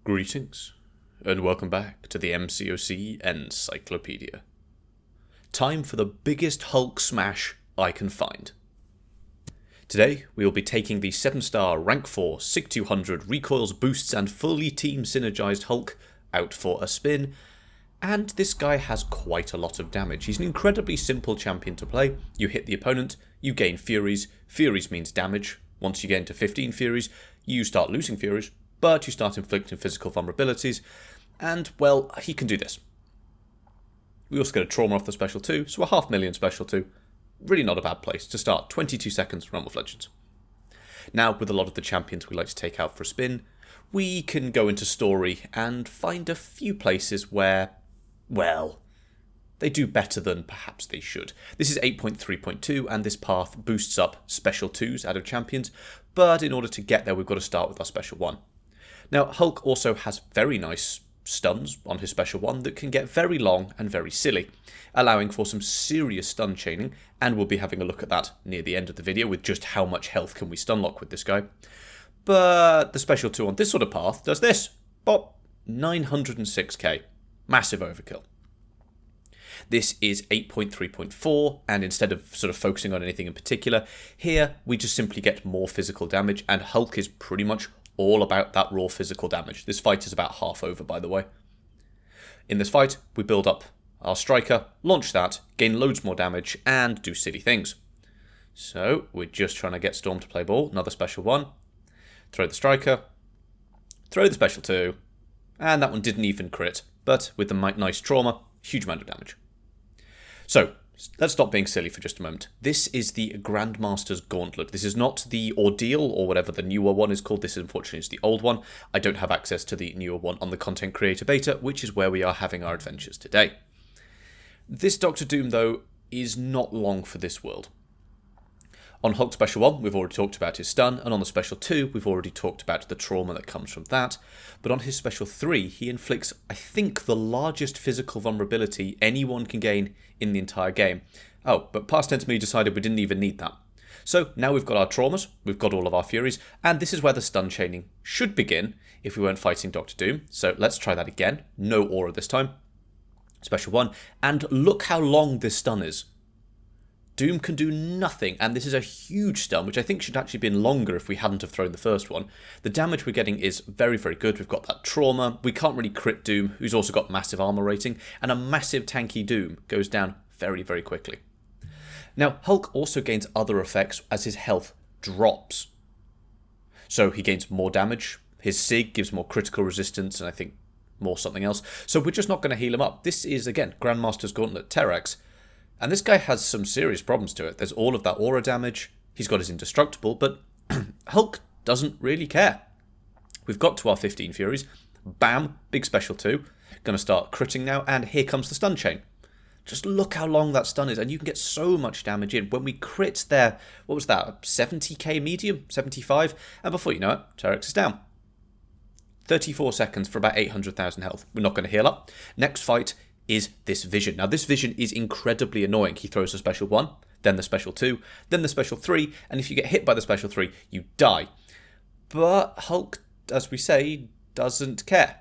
Greetings, and welcome back to the MCOC Encyclopedia. Time for the biggest Hulk smash I can find. Today, we will be taking the 7-star Rank 4 Sig 200 Recoils, Boosts and fully team synergized Hulk out for a spin, and this guy has quite a lot of damage. He's an incredibly simple champion to play. You hit the opponent, you gain Furies. Furies means damage. Once you get into 15 Furies, you start losing Furies, but you start inflicting physical vulnerabilities, and, well, he can do this. We also get a trauma off the special 2, so a 500,000 special 2. Really not a bad place to start. 22 seconds, Realm of Legends. Now, with a lot of the champions we like to take out for a spin, we can go into story and find a few places where, well, they do better than perhaps they should. This is 8.3.2, and this path boosts up special 2s out of champions, but in order to get there, we've got to start with our special 1. Now, Hulk also has very nice stuns on his special 1 that can get very long and very silly, allowing for some serious stun chaining, and we'll be having a look at that near the end of the video with just how much health can we stun lock with this guy. But the special 2 on this sort of path does this. Bop, 906k. Massive overkill. This is 8.3.4, and instead of sort of focusing on anything in particular, here we just simply get more physical damage, and Hulk is pretty much all about that raw physical damage. This fight is about half over, by the way. In this fight, we build up our striker, launch that, gain loads more damage, and do silly things. So, we're just trying to get Storm to play ball, another special 1. Throw the striker, throw the special 2, and that one didn't even crit, but with the nice trauma, huge amount of damage. So, let's stop being silly for just a moment. This is the Grandmaster's Gauntlet. This is not the Ordeal or whatever the newer one is called. This, unfortunately, is the old one. I don't have access to the newer one on the Content Creator Beta, which is where we are having our adventures today. This Doctor Doom, though, is not long for this world. On Hulk Special 1, we've already talked about his stun, and on the Special 2, we've already talked about the trauma that comes from that. But on his Special 3, he inflicts, I think, the largest physical vulnerability anyone can gain in the entire game. Oh, but past tense me decided we didn't even need that. So now we've got our traumas, we've got all of our Furies, and this is where the stun chaining should begin if we weren't fighting Doctor Doom. So let's try that again. No aura this time. Special 1, and look how long this stun is. Doom can do nothing, and this is a huge stun, which I think should actually been longer if we hadn't have thrown the first one. The damage we're getting is very, very good. We've got that trauma. We can't really crit Doom, who's also got massive armor rating, and a massive tanky Doom goes down very, very quickly. Now, Hulk also gains other effects as his health drops. So he gains more damage. His Sig gives more critical resistance, and I think more something else. So we're just not going to heal him up. This is, again, Grandmaster's Gauntlet Terrax. And this guy has some serious problems to it. There's all of that aura damage. He's got his indestructible, but Hulk doesn't really care. We've got to our 15 Furies. Bam, big special 2. Going to start critting now, and here comes the stun chain. Just look how long that stun is, and you can get so much damage in. When we crit there, what was that, 70k medium, 75? And before you know it, Terrax is down. 34 seconds for about 800,000 health. We're not going to heal up. Next fight is this vision. Now, this vision is incredibly annoying. He throws the special 1, then the special 2, then the special 3, and if you get hit by the special 3, you die. But Hulk, as we say, doesn't care.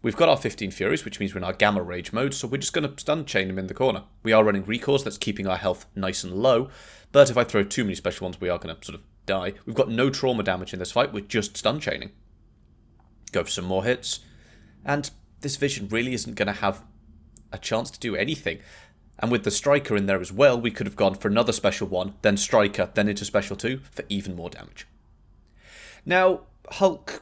We've got our 15 Furies, which means we're in our Gamma Rage mode, so we're just going to stun chain him in the corner. We are running Recoils, that's keeping our health nice and low, but if I throw too many special ones, we are going to sort of die. We've got no trauma damage in this fight, we're just stun chaining. Go for some more hits, and this vision really isn't going to have a chance to do anything. And with the striker in there as well, we could have gone for another special 1, then striker, then into special 2 for even more damage. Now, Hulk,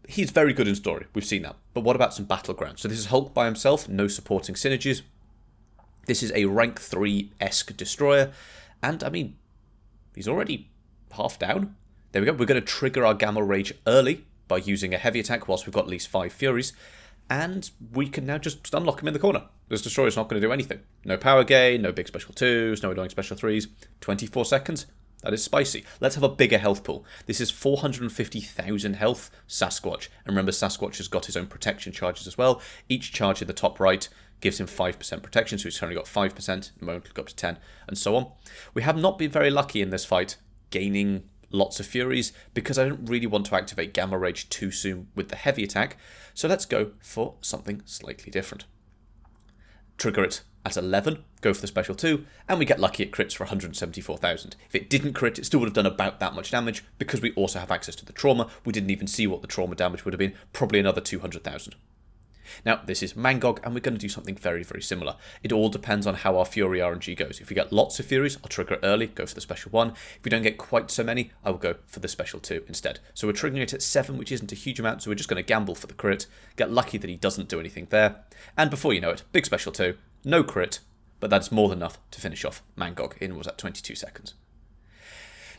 he's very good in story, we've seen that. But what about some battlegrounds? So this is Hulk by himself, no supporting synergies. This is a rank 3-esque destroyer, and I mean, he's already half down. There we go, we're going to trigger our Gamma Rage early by using a heavy attack whilst we've got at least 5 Furies. And we can now just stun lock him in the corner. This destroyer's not going to do anything. No power gain, no big special 2s, no annoying special 3s. 24 seconds. That is spicy. Let's have a bigger health pool. This is 450,000 health Sasquatch. And remember, Sasquatch has got his own protection charges as well. Each charge in the top right gives him 5% protection, so he's currently got 5%. At the moment, it'll go up to 10, and so on. We have not been very lucky in this fight, gaining lots of Furies because I don't really want to activate Gamma Rage too soon with the heavy attack, so let's go for something slightly different. Trigger it at 11, go for the special 2, and we get lucky it crits for 174,000. If it didn't crit, it still would have done about that much damage because we also have access to the trauma. We didn't even see what the trauma damage would have been, probably another 200,000. Now, this is MCOC, and we're going to do something very, very similar. It all depends on how our Fury RNG goes. If we get lots of Furies, I'll trigger it early, go for the special 1. If we don't get quite so many, I will go for the special 2 instead. So we're triggering it at 7, which isn't a huge amount, so we're just going to gamble for the crit, get lucky that he doesn't do anything there, and before you know it, big special 2, no crit, but that's more than enough to finish off MCOC in, was that 22 seconds.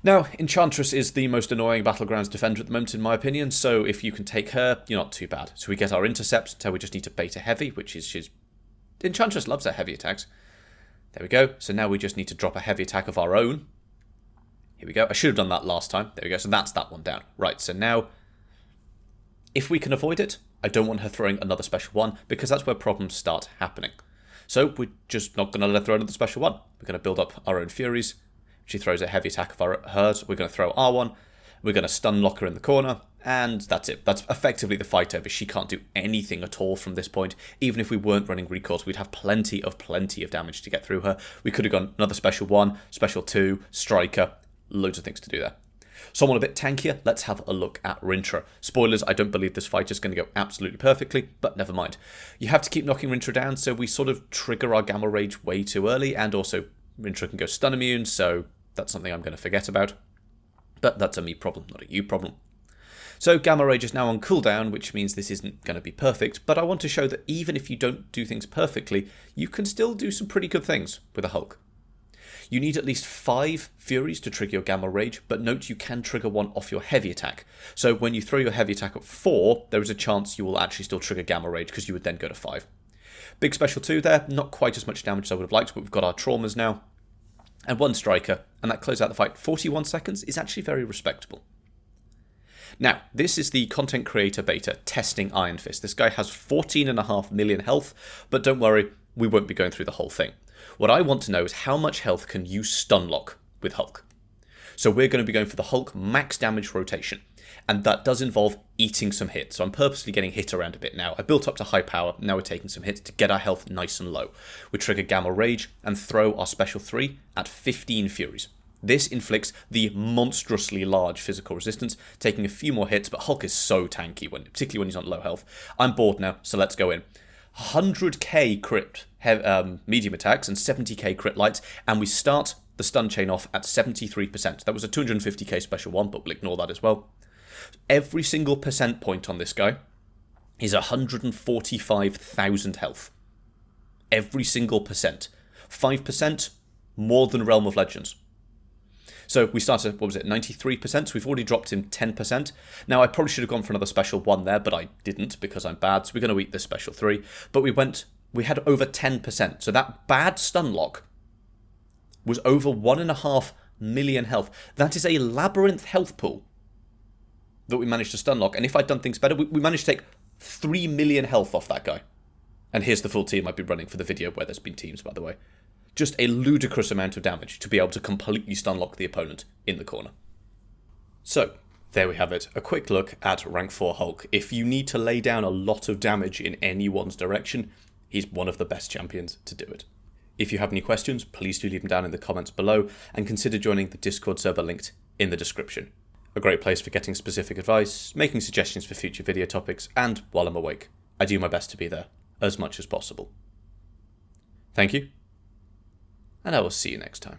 Now, Enchantress is the most annoying Battlegrounds defender at the moment, in my opinion, so if you can take her, you're not too bad. So we get our intercepts until we just need to bait a heavy, which is she's... Enchantress loves her heavy attacks. There we go. So now we just need to drop a heavy attack of our own. Here we go. I should have done that last time. There we go. So that's that one down. Right, so now, if we can avoid it, I don't want her throwing another special 1, because that's where problems start happening. So we're just not going to let her throw another special 1. We're going to build up our own Furies. She throws a heavy attack of hers. We're going to throw R1. We're going to stun lock her in the corner. And that's it. That's effectively the fight over. She can't do anything at all from this point. Even if we weren't running Recoils, we'd have plenty of damage to get through her. We could have gone another special 1, special 2, striker. Loads of things to do there. Someone a bit tankier, let's have a look at Rintra. Spoilers, I don't believe this fight is going to go absolutely perfectly, but never mind. You have to keep knocking Rintra down, so we sort of trigger our Gamma Rage way too early, and also Rintra can go stun immune, so that's something I'm going to forget about. But that's a me problem, not a you problem. So Gamma Rage is now on cooldown, which means this isn't going to be perfect, but I want to show that even if you don't do things perfectly, you can still do some pretty good things with a Hulk. You need at least 5 Furies to trigger your Gamma Rage, but note you can trigger one off your heavy attack. So when you throw your heavy attack at 4, there is a chance you will actually still trigger Gamma Rage, because you would then go to 5. Big special 2 there, not quite as much damage as I would have liked, but we've got our traumas now. And 1 striker, and that closes out the fight. 41 seconds is actually very respectable. Now, this is the content creator beta testing Iron Fist. This guy has 14.5 million health, but don't worry, we won't be going through the whole thing. What I want to know is how much health can you stun lock with Hulk? So we're going to be going for the Hulk max damage rotation, and that does involve eating some hits. So I'm purposely getting hit around a bit now. I built up to high power, now we're taking some hits to get our health nice and low. We trigger Gamma Rage and throw our special 3 at 15 Furies. This inflicts the monstrously large physical resistance, taking a few more hits, but Hulk is so tanky, particularly when he's on low health. I'm bored now, so let's go in. 100k crit medium attacks and 70k crit lights, and we start the stun chain off at 73%. That was a 250k special 1, but we'll ignore that as well. Every single percent point on this guy is 145,000 health. Every single percent. 5% more than Realm of Legends. So we started, 93%, so we've already dropped him 10%. Now, I probably should have gone for another special 1 there, but I didn't because I'm bad, so we're going to eat this special 3. But we had over 10%, so that bad stun lock was over 1.5 million health. That is a labyrinth health pool that we managed to stun lock, and if I'd done things better, we managed to take 3 million health off that guy. And here's the full team I've been running for the video, where there's been teams, by the way. Just a ludicrous amount of damage to be able to completely stun lock the opponent in the corner. So, there we have it. A quick look at rank 4 Hulk. If you need to lay down a lot of damage in anyone's direction, he's one of the best champions to do it. If you have any questions, please do leave them down in the comments below, and consider joining the Discord server linked in the description. A great place for getting specific advice, making suggestions for future video topics, and while I'm awake, I do my best to be there as much as possible. Thank you, and I will see you next time.